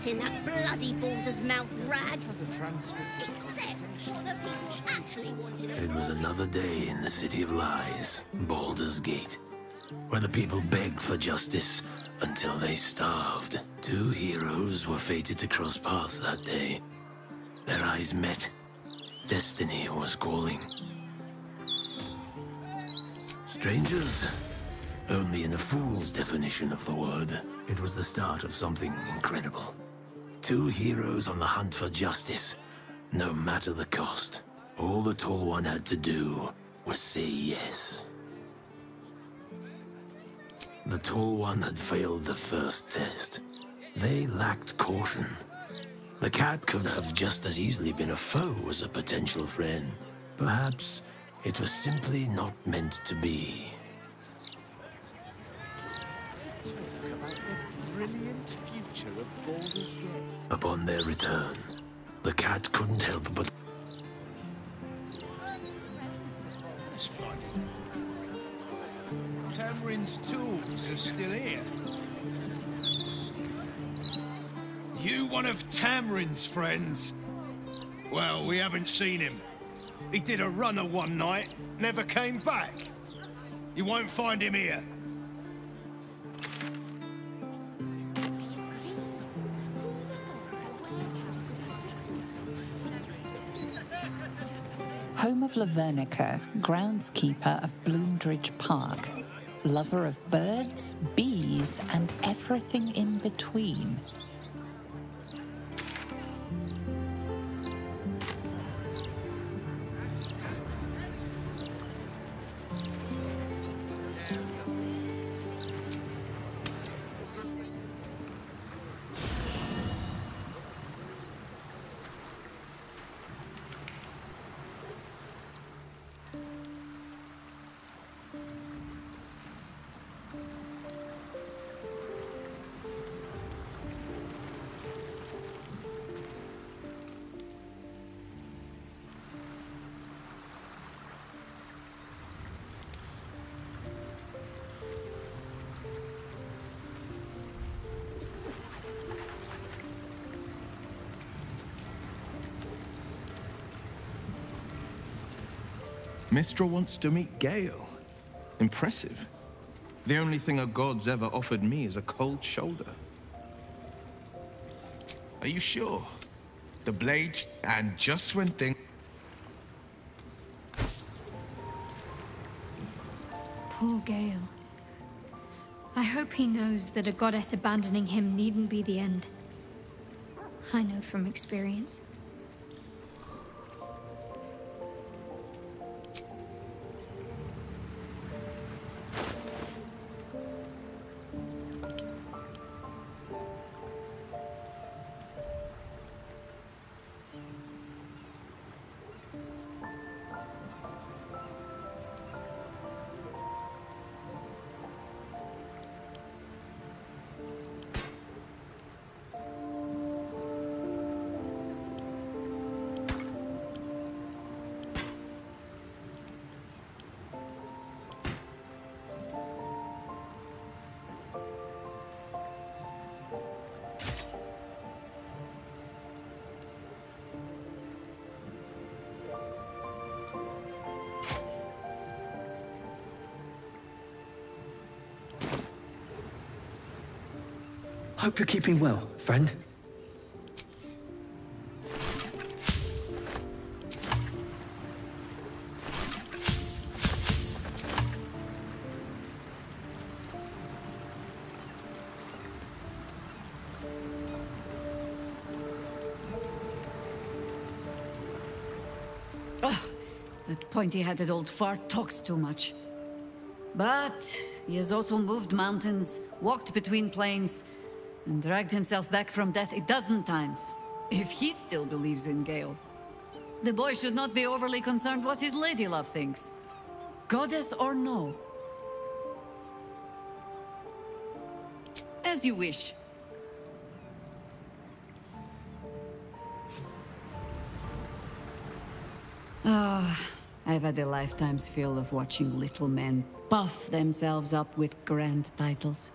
what's in that bloody Baldur's mouth rag. Except what the people actually wanted. It was another day in the City of Lies, Baldur's Gate, where the people begged for justice until they starved. Two heroes were fated to cross paths that day. Their eyes met. Destiny was calling. Strangers? Only in a fool's definition of the word. It was the start of something incredible. Two heroes on the hunt for justice, no matter the cost. All the Tall One had to do was say yes. The Tall One had failed the first test. They lacked caution. The cat could have just as easily been a foe as a potential friend. Perhaps it was simply not meant to be. Talk about the brilliant future of Baldur's Gate. Upon their return, the cat couldn't help but... That's funny. Tamrin's tools are still here. You one of Tamrin's friends? Well, we haven't seen him. He did a runner one night, never came back. You won't find him here. Home of Lavernica, groundskeeper of Bloomdridge Park, lover of birds, bees, and everything in between. Mistral wants to meet Gale. Impressive. The only thing a god's ever offered me is a cold shoulder. Are you sure? The blades, and just when things... Poor Gale. I hope he knows that a goddess abandoning him needn't be the end. I know from experience. Hope you're keeping well, friend. That pointy-headed old fart talks too much. But he has also moved mountains, walked between plains, and dragged himself back from death 12 times. If he still believes in Gale. The boy should not be overly concerned what his ladylove thinks. Goddess or no. As you wish. I've had a lifetime's fill of watching little men puff themselves up with grand titles.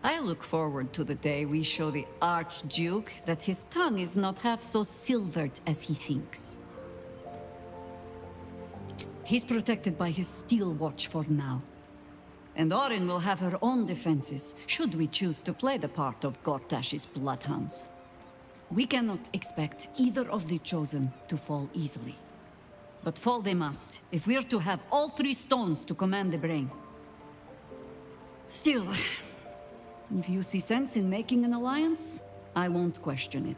I look forward to the day we show the Archduke that his tongue is not half so silvered as he thinks. He's protected by his steel watch for now. And Orin will have her own defenses, should we choose to play the part of Gortash's bloodhounds. We cannot expect either of the Chosen to fall easily. But fall they must, if we're to have all 3 stones to command the brain. Still, if you see sense in making an alliance, I won't question it.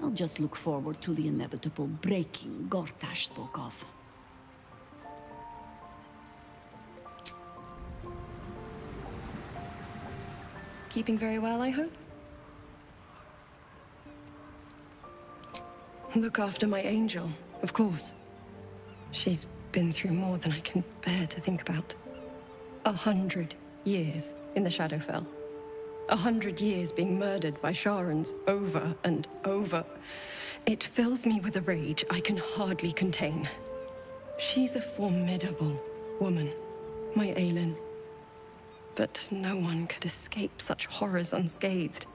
I'll just look forward to the inevitable breaking Gortash spoke of. Keeping very well, I hope? Look after my angel, of course. She's been through more than I can bear to think about. 100 years in the Shadowfell. 100 years being murdered by Sharans over and over. It fills me with a rage I can hardly contain. She's a formidable woman, my Aelin. But no one could escape such horrors unscathed.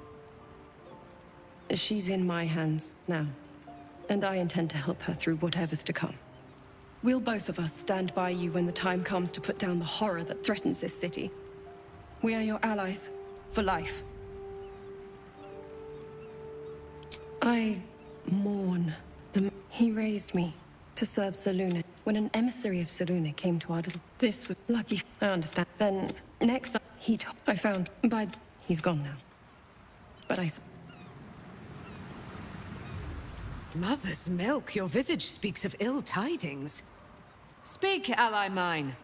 She's in my hands now, and I intend to help her through whatever's to come. We'll both of us stand by you when the time comes to put down the horror that threatens this city. We are your allies, for life. I mourn the... He raised me to serve Selûne. When an emissary of Selûne came to our little... This was lucky, I understand. Then, next time, I found... He's gone now. But I... Mother's milk, your visage speaks of ill tidings. Speak, ally mine.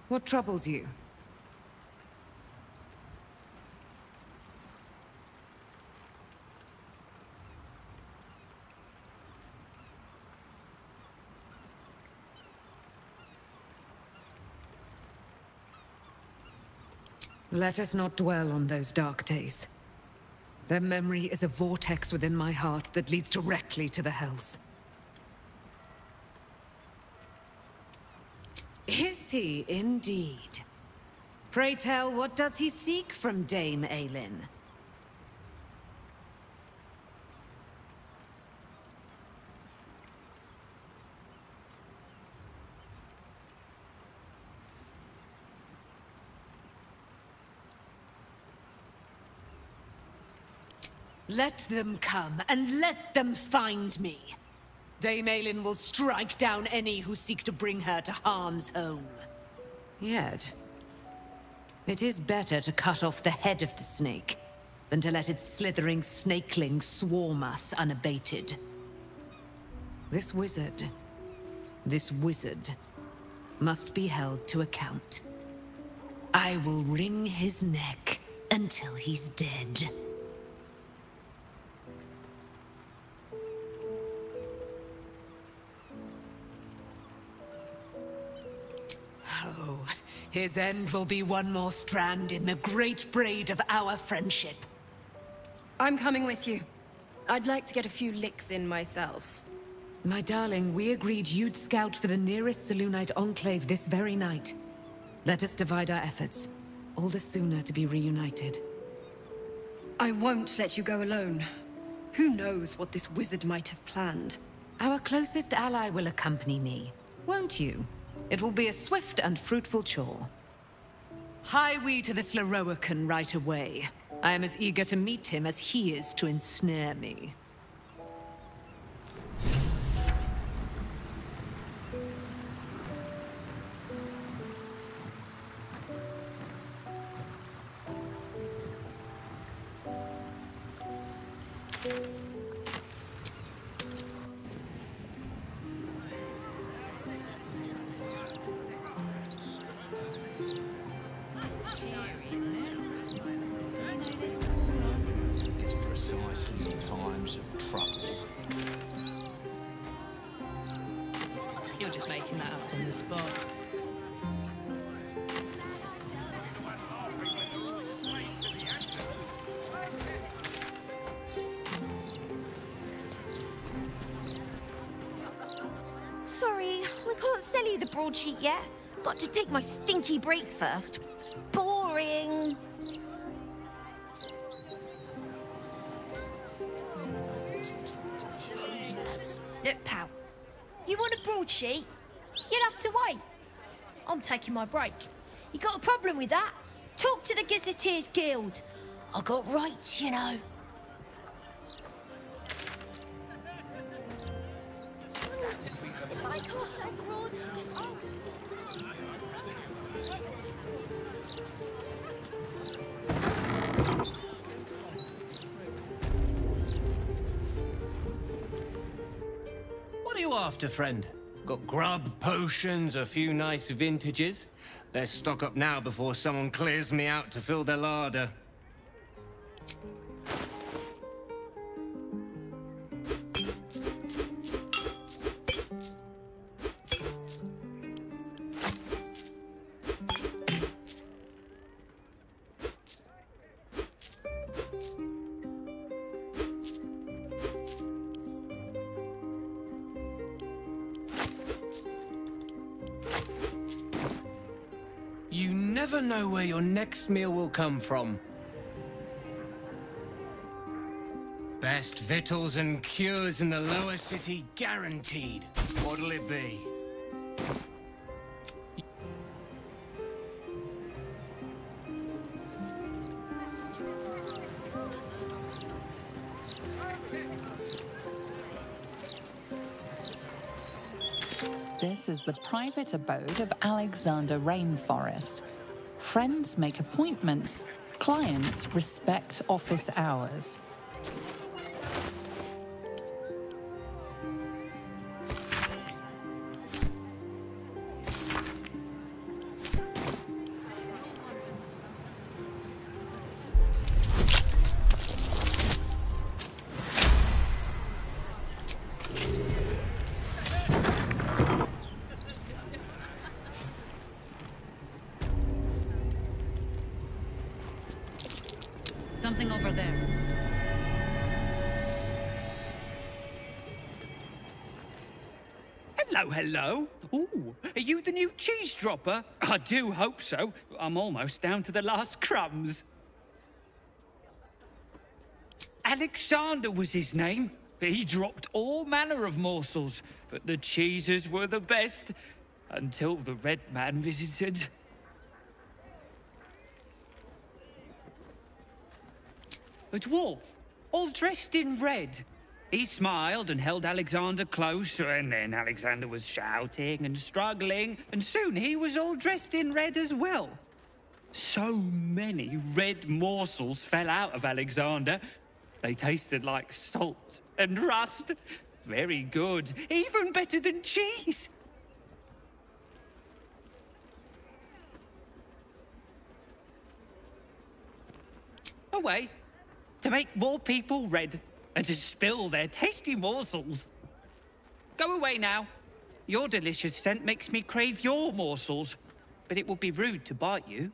What troubles you? Let us not dwell on those dark days. Their memory is a vortex within my heart that leads directly to the hells. Is he indeed? Pray tell, what does he seek from Dame Aelin? Let them come, and let them find me. Dame Aelin will strike down any who seek to bring her to harm's home. Yet, it is better to cut off the head of the snake than to let its slithering snakelings swarm us unabated. This wizard must be held to account. I will wring his neck until he's dead. Oh, his end will be one more strand in the great braid of our friendship. I'm coming with you. I'd like to get a few licks in myself. My darling, we agreed you'd scout for the nearest Selûnite enclave this very night. Let us divide our efforts. All the sooner to be reunited. I won't let you go alone. Who knows what this wizard might have planned? Our closest ally will accompany me, won't you? It will be a swift and fruitful chore. Hie we to this Leroican right away. I am as eager to meet him as he is to ensnare me. It's precisely in times of trouble. You're just making that up on the spot. Sorry, I can't sell you the broadsheet yet. Got to take my stinky break first. Boring. Look, pal, you want a broadsheet? You'll have to wait. I'm taking my break. You got a problem with that? Talk to the Gazetteers Guild. I got rights, you know. If I can't say broadsheet, oh. What are you after, friend? Got grub, potions, a few nice vintages? Best stock up now before someone clears me out to fill their larder. You never know where your next meal will come from. Best victuals and cures in the lower city guaranteed. What'll it be? This is the private abode of Alexander Rainforest. Friends make appointments, clients respect office hours. Something over there. Hello, hello. Ooh, are you the new cheese dropper? I do hope so. I'm almost down to the last crumbs. Alexander was his name. He dropped all manner of morsels, but the cheeses were the best, until the Red Man visited. A dwarf, all dressed in red. He smiled and held Alexander close, and then Alexander was shouting and struggling, and soon he was all dressed in red as well. So many red morsels fell out of Alexander. They tasted like salt and rust. Very good, even better than cheese. Away. To make more people red, and to spill their tasty morsels. Go away now. Your delicious scent makes me crave your morsels, but it would be rude to bite you.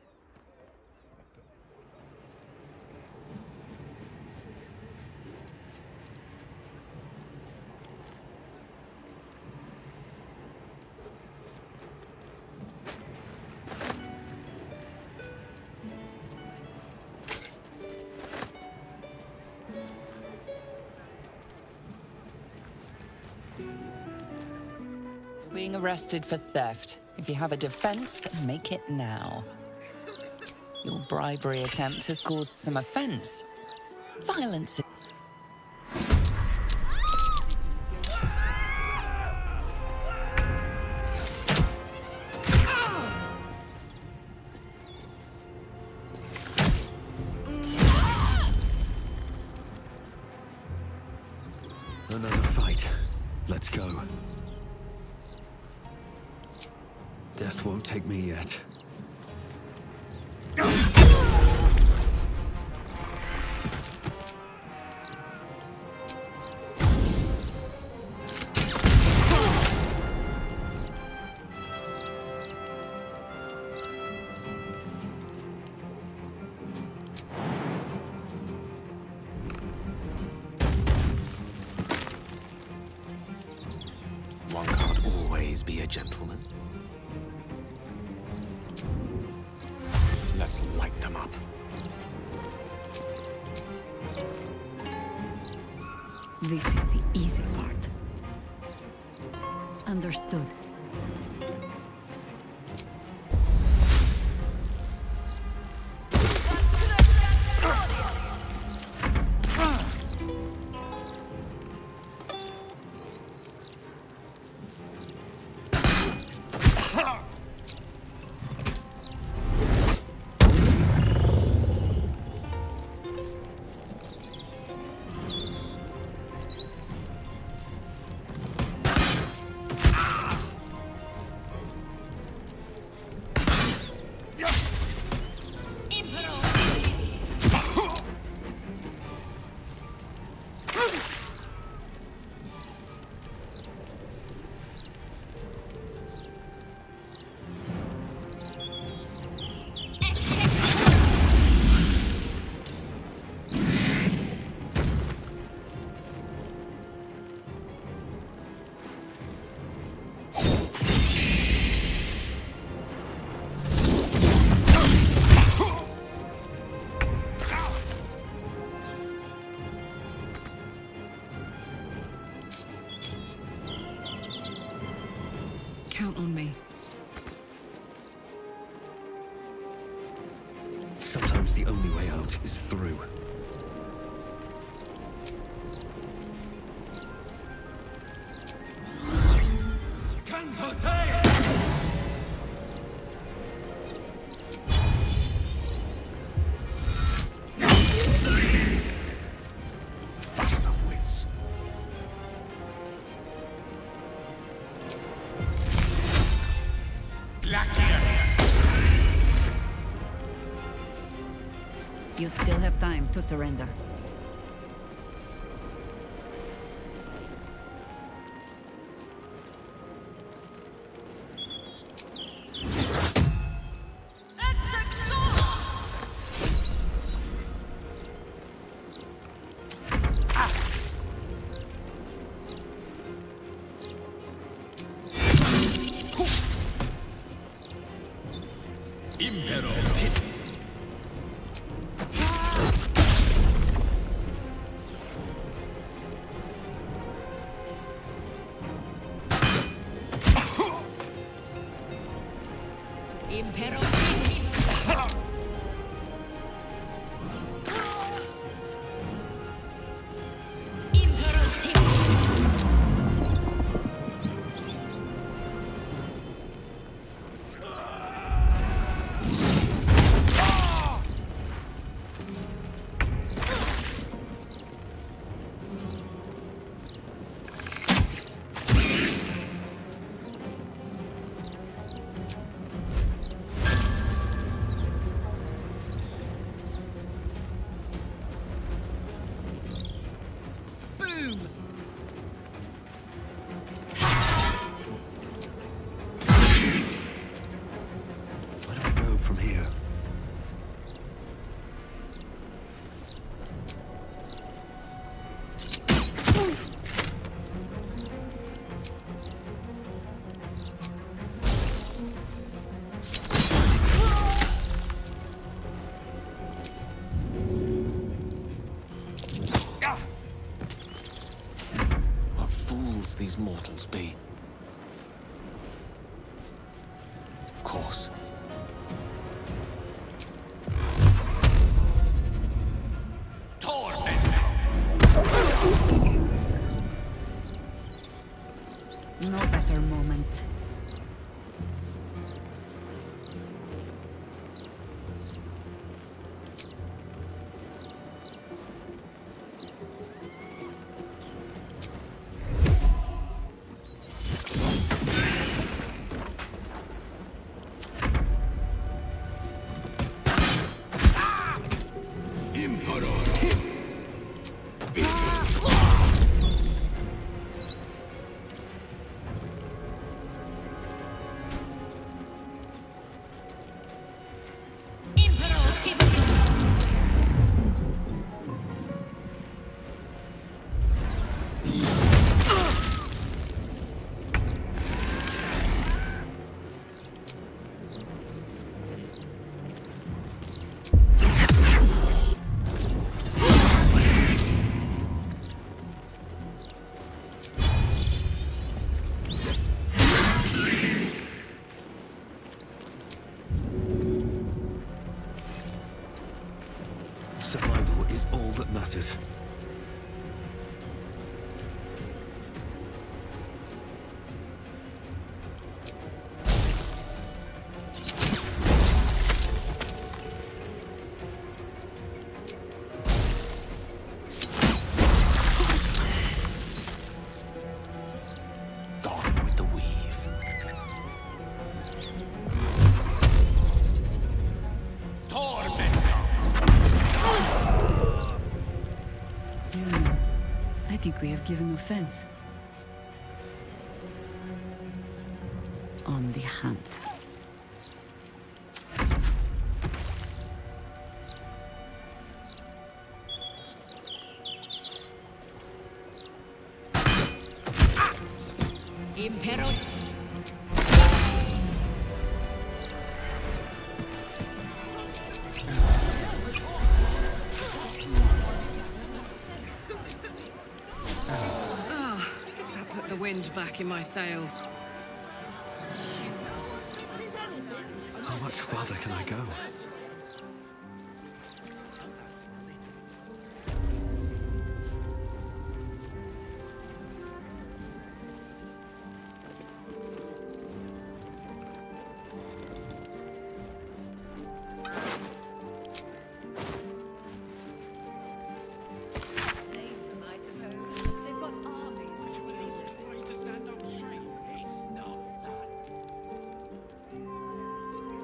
Being arrested for theft. If you have a defense, make it now. Your bribery attempt has caused some offense. Violence. Another fight. Let's go. Death won't take me yet. One can't always be a gentleman. Let's light them up. This is the easy part. Understood. Count on me. Sometimes the only way out is through. Battle of wits. You still have time to surrender. These mortals be? Of course. No better moment. Survival is all that matters. Gone with the weave. I think we have given offense. On the hunt. Impero. That put the wind back in my sails. How much farther can I go?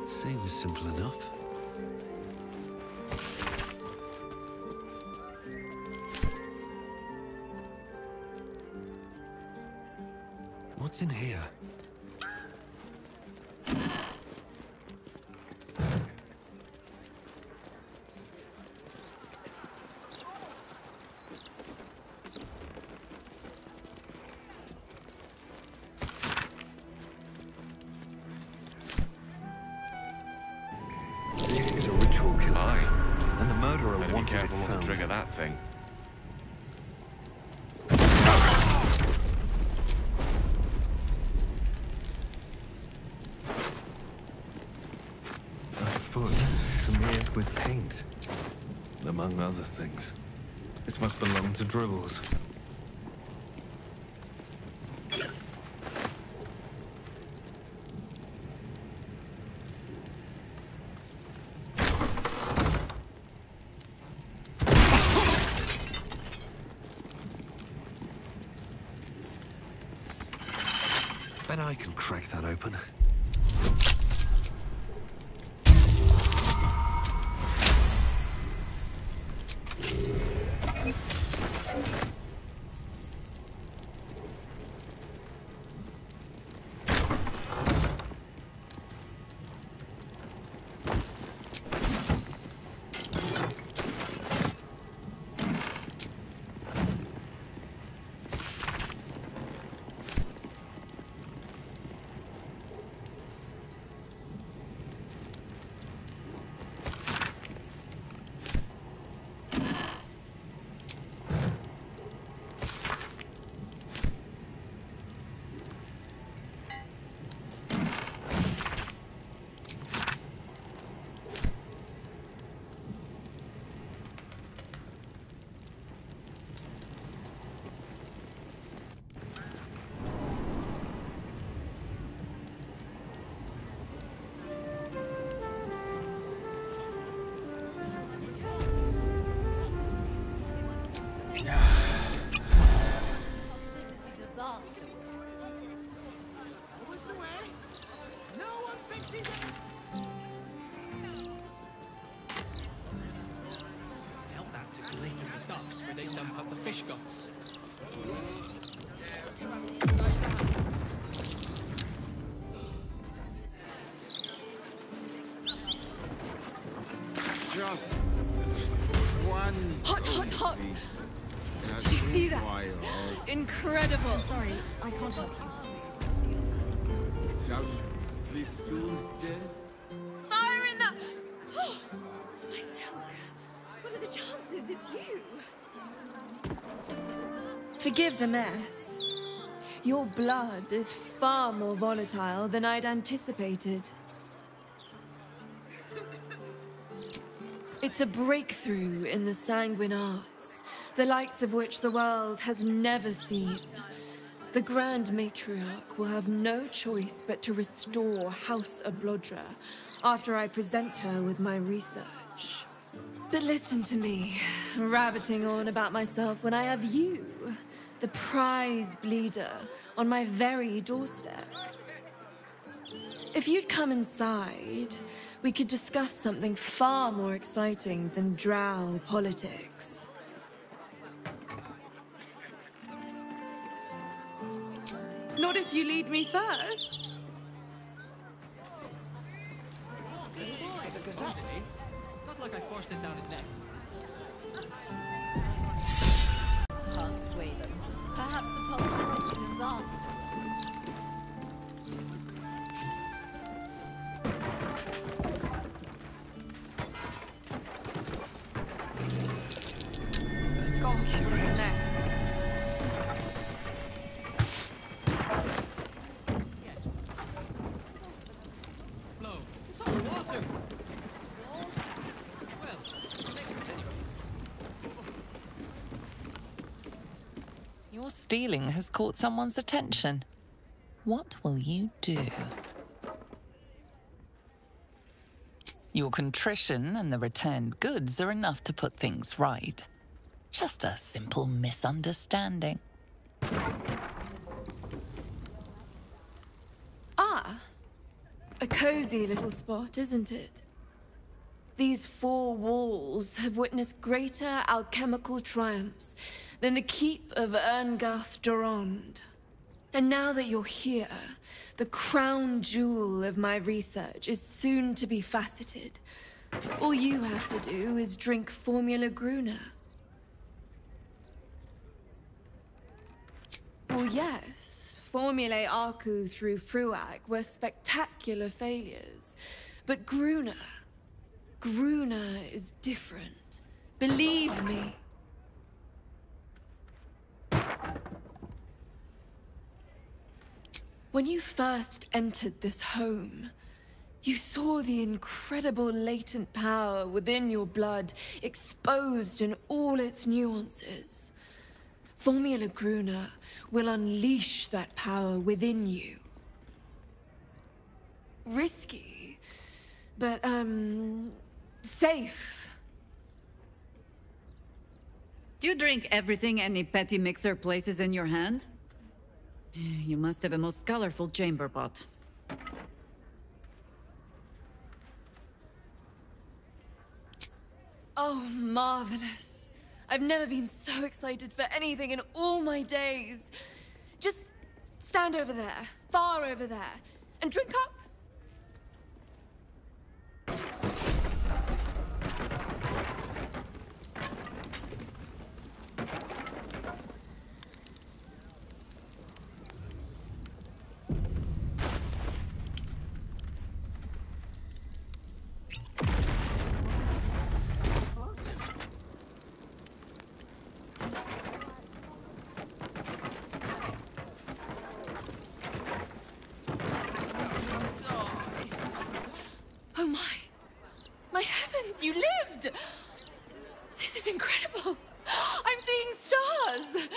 Seems simple enough. What's in here? This is a ritual killer. Aye. And the murderer Better be wanted it careful what found. to trigger that thing. A foot smeared with paint. Among other things. This must belong to Dribbles. Bet I can crack that open. Tell that to glitter the docks where they dump up the fish guts. Just one. Hot, hot, hot! Did you see that? Incredible! I'm sorry, I can't help you. Just this Tuesday. Fire in the... Oh, my silk. What are the chances it's you? Forgive the mess. Your blood is far more volatile than I'd anticipated. It's a breakthrough in the sanguine arts, the likes of which the world has never seen. The Grand Matriarch will have no choice but to restore House Ablodra after I present her with my research. But listen to me, rabbiting on about myself when I have you, the prize bleeder, on my very doorstep. If you'd come inside, we could discuss something far more exciting than drow politics. Not if you lead me first. Not like I forced it down his neck. Can't sway them. Perhaps a publicity disaster. Your stealing has caught someone's attention. What will you do? Your contrition and the returned goods are enough to put things right. Just a simple misunderstanding. Ah, a cozy little spot, isn't it? These four walls have witnessed greater alchemical triumphs than the keep of Erngath Durand. And now that you're here, the crown jewel of my research is soon to be faceted. All you have to do is drink Formula Gruna. Well, yes, Formulae Arcu through Fruag were spectacular failures. But Gruna is different. Believe me. When you first entered this home, you saw the incredible latent power within your blood exposed in all its nuances. Formula Gruna will unleash that power within you. Risky, but, safe. Do you drink everything any petty mixer places in your hand? You must have a most colorful chamber pot. Oh, marvelous. I've never been so excited for anything in all my days. Just stand over there, far over there, and drink up. Oh my heavens, you lived! This is incredible. I'm seeing stars.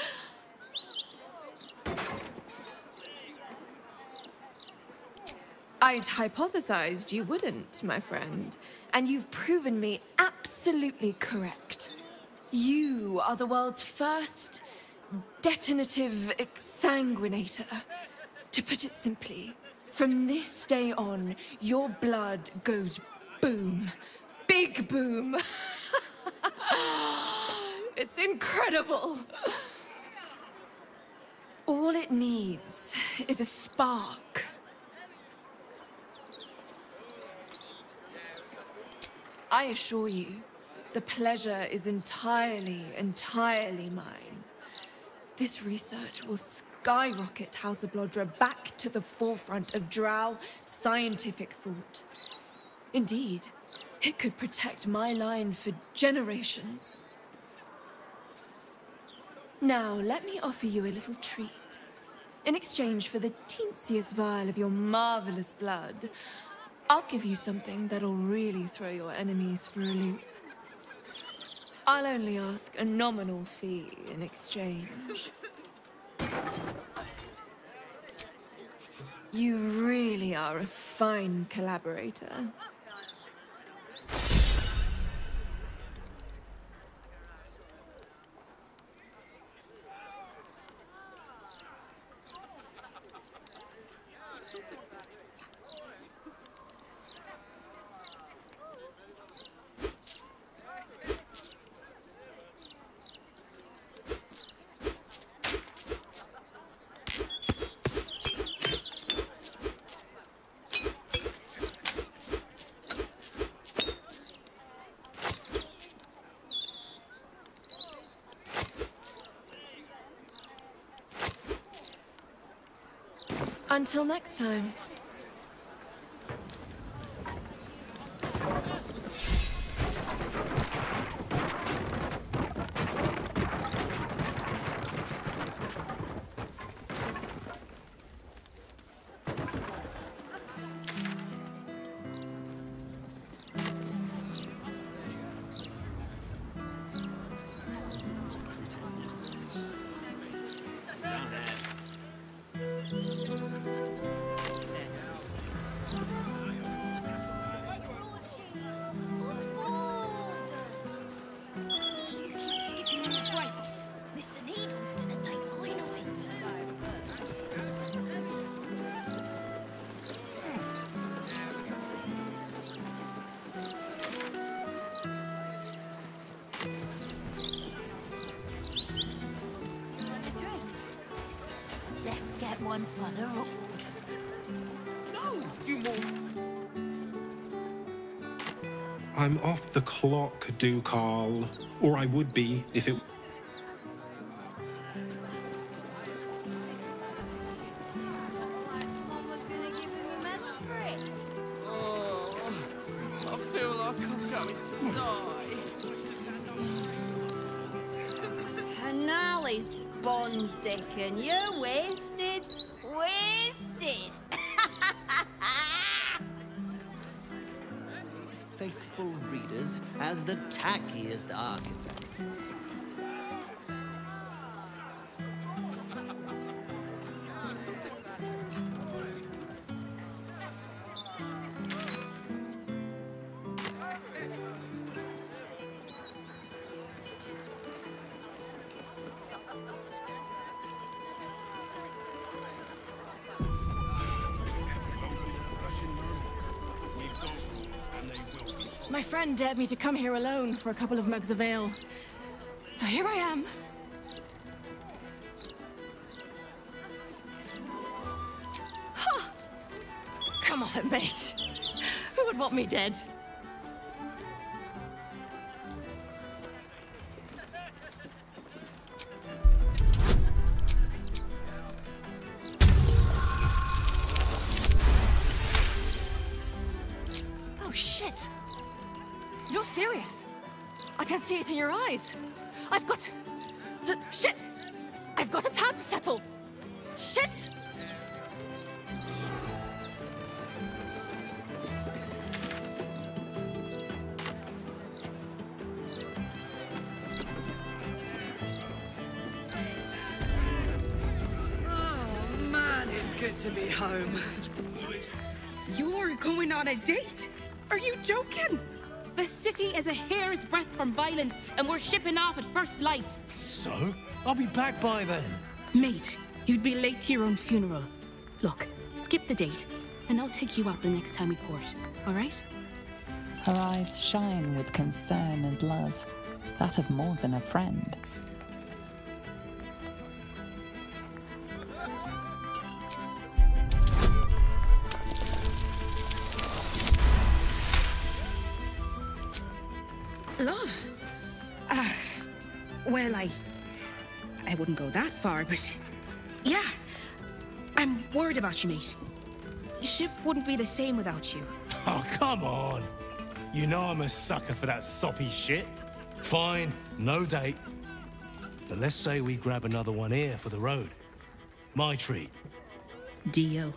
I'd hypothesized you wouldn't, my friend. And you've proven me absolutely correct. You are the world's first detonative exsanguinator. To put it simply, from this day on, your blood goes boom. Big boom. It's incredible. All it needs is a spark. I assure you, the pleasure is entirely mine. This research will skyrocket House Ablodra back to the forefront of drow scientific thought. Indeed, it could protect my line for generations. Now, let me offer you a little treat. In exchange for the teensiest vial of your marvelous blood, I'll give you something that'll really throw your enemies for a loop. I'll only ask a nominal fee in exchange. You really are a fine collaborator. Until next time. One for the road. No, you more. I'm off the clock, Ducal. Or I would be if it... Oh, I feel like I'm going to die. And now he's Bonds, Dickon. You're wasted. Wasted. Faithful readers as the tackiest architect. My friend dared me to come here alone for a couple of mugs of ale. So here I am. Huh. Come on, mate. Who would want me dead? Oh, shit. You're serious? I can see it in your eyes. I've got... shit! I've got a tab to settle. Shit! Oh, man, it's good to be home. You're going on a date? Are you joking? The city is a hair's breadth from violence, and we're shipping off at first light. So? I'll be back by then. Mate, you'd be late to your own funeral. Look, skip the date, and I'll take you out the next time we port, all right? Her eyes shine with concern and love, that of more than a friend. Love? Well, I wouldn't go that far, but yeah, I'm worried about you, mate. The ship wouldn't be the same without you. Oh, come on. You know I'm a sucker for that soppy shit. Fine, no date. But let's say we grab another one here for the road. My treat. Deal.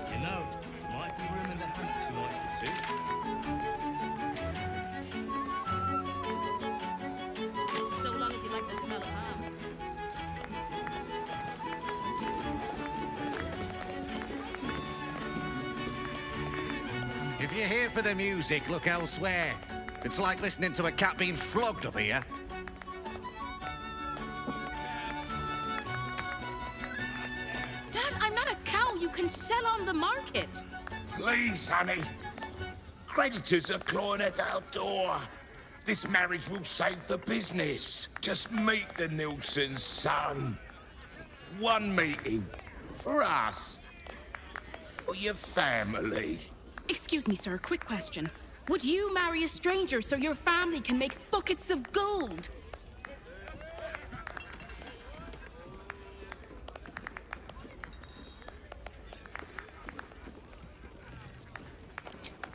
You know, might be room in the hammock tonight for two. If you're here for the music, look elsewhere. It's like listening to a cat being flogged up here. Dad, I'm not a cow you can sell on the market. Please, honey. Creditors are clawing at our door. This marriage will save the business. Just meet the Nilssons, son. One meeting. For us. For your family. Excuse me, sir, quick question. Would you marry a stranger so your family can make buckets of gold?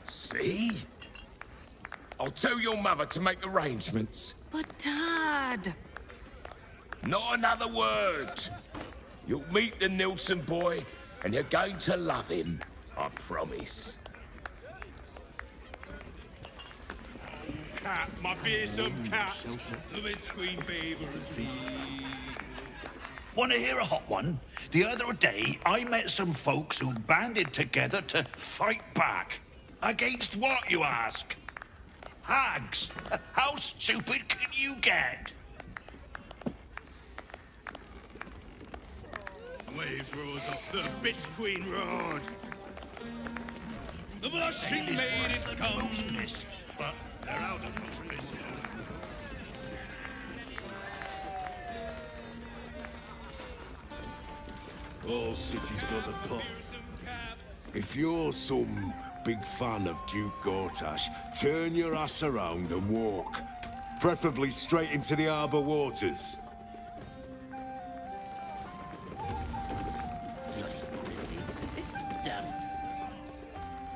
See? I'll tell your mother to make arrangements. But, Dad... Not another word. You'll meet the Nilsson boy, and you're going to love him. I promise. Cat, my fearsome cat. The windscreen favors me. Want to hear a hot one? The other day, I met some folks who banded together to fight back. Against what, you ask? Hags. How stupid can you get? Waves rose up the bitch queen road. The blushing maiden comes, but they're out of most business. All cities got a pot. If you're some big fan of Duke Gortash, turn your ass around and walk. Preferably straight into the harbour waters. This is damn.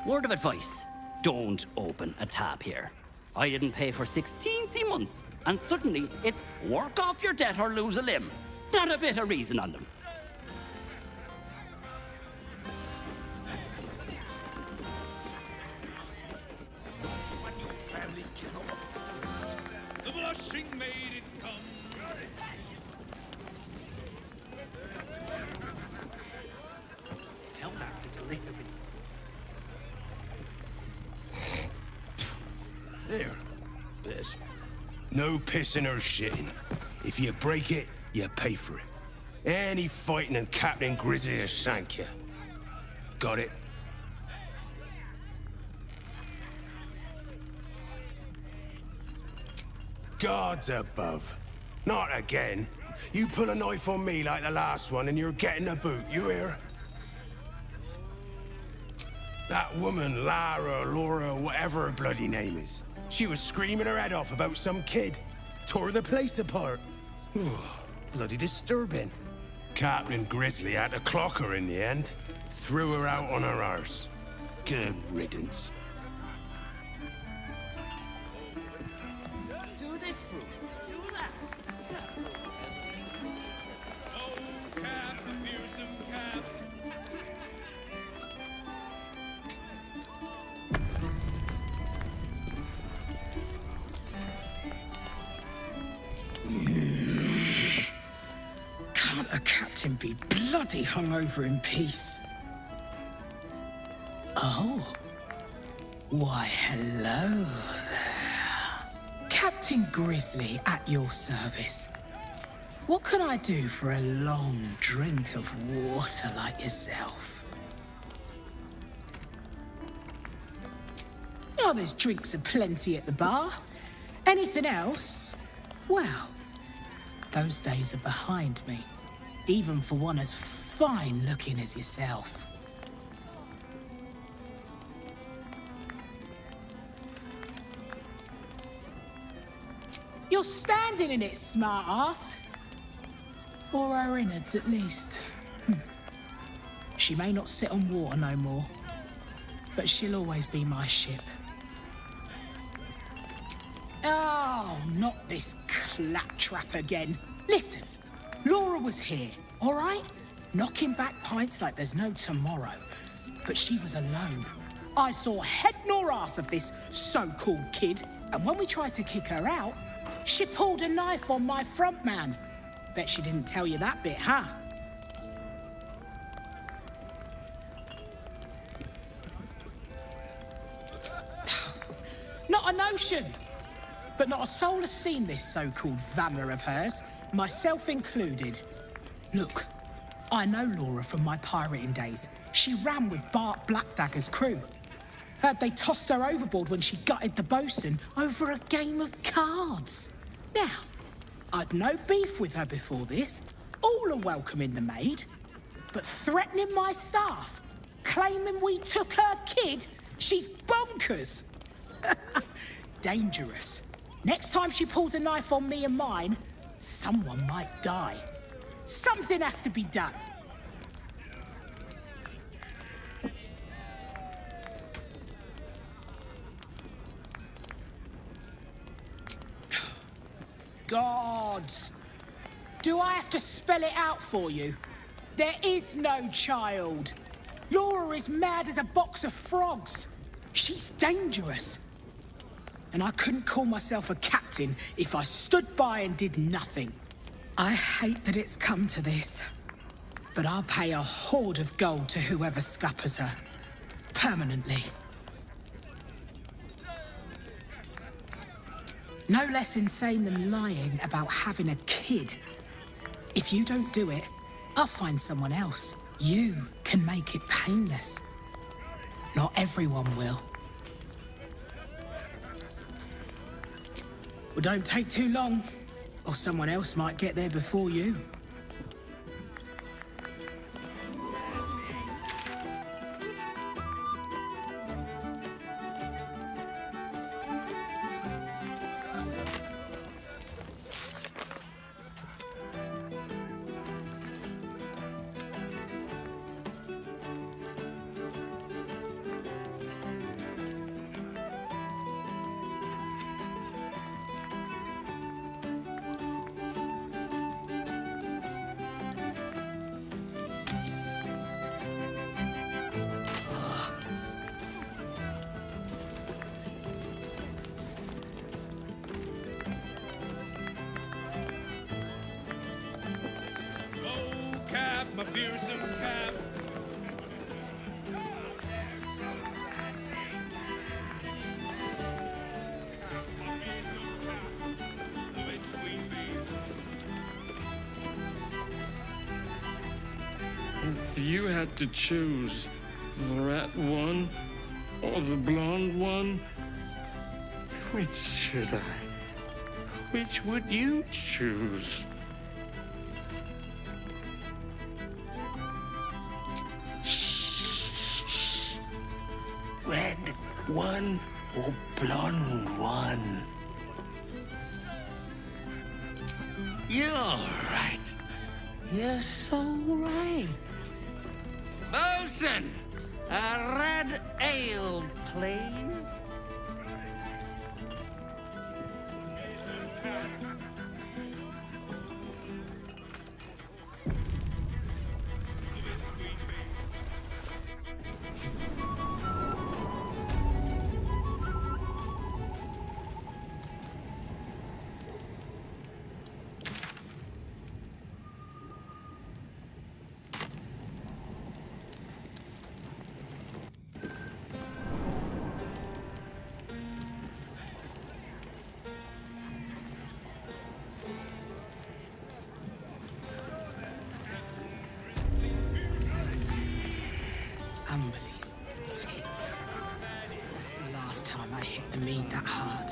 Word of advice, don't open a tab here. I didn't pay for 16 months, and suddenly it's work off your debt or lose a limb. Not a bit of reason on them. The blushing maiden comes. Tell that to lick a bit. There. There's no pissing or shitting. If you break it, you pay for it. Any fighting and Captain Grizzly will shank you. Got it? Gods above. Not again. You pull a knife on me like the last one and you're getting a boot, you hear? That woman, Lara, Laura, whatever her bloody name is. She was screaming her head off about some kid. Tore the place apart. Bloody disturbing. Captain Grizzly had to clock her in the end. Threw her out on her arse. Good riddance. Do this, bro. Do that. Oh, Cap, the fearsome Cap. Can't a captain be bloody hungover in peace? Oh. Why, hello there. Captain Grizzly at your service. What can I do for a long drink of water like yourself? Oh, there's drinks aplenty at the bar. Anything else? Well, those days are behind me. Even for one as fine-looking as yourself. You're standing in it, smart-ass. Or her innards, at least. She may not sit on water no more, but she'll always be my ship. Oh, not this claptrap again. Listen, Laura was here, all right? Knocking back pints like there's no tomorrow. But she was alone. I saw head nor ass of this so-called kid, and when we tried to kick her out, she pulled a knife on my front man. Bet she didn't tell you that bit, huh? Not a notion. But not a soul has seen this so-called vammer of hers, myself included. Look, I know Laura from my pirating days. She ran with Bart Blackdagger's crew. Heard they tossed her overboard when she gutted the bosun over a game of cards. Now, I'd no beef with her before this. All are welcoming the maid. But threatening my staff, claiming we took her kid, she's bonkers. Dangerous. Next time she pulls a knife on me and mine, someone might die. Something has to be done. Gods! Do I have to spell it out for you? There is no child. Laura is mad as a box of frogs. She's dangerous. And I couldn't call myself a captain if I stood by and did nothing. I hate that it's come to this, but I'll pay a hoard of gold to whoever scuppers her. Permanently. No less insane than lying about having a kid. If you don't do it, I'll find someone else. You can make it painless. Not everyone will. Well, don't take too long, or someone else might get there before you. My fearsome cap. If you had to choose the red one or the blonde one, which should I? Which would you choose? Red one or blonde one? You're right. You're so right. Bosun, a red ale, please. Umberly's tits. That's the last time I hit the mead that hard.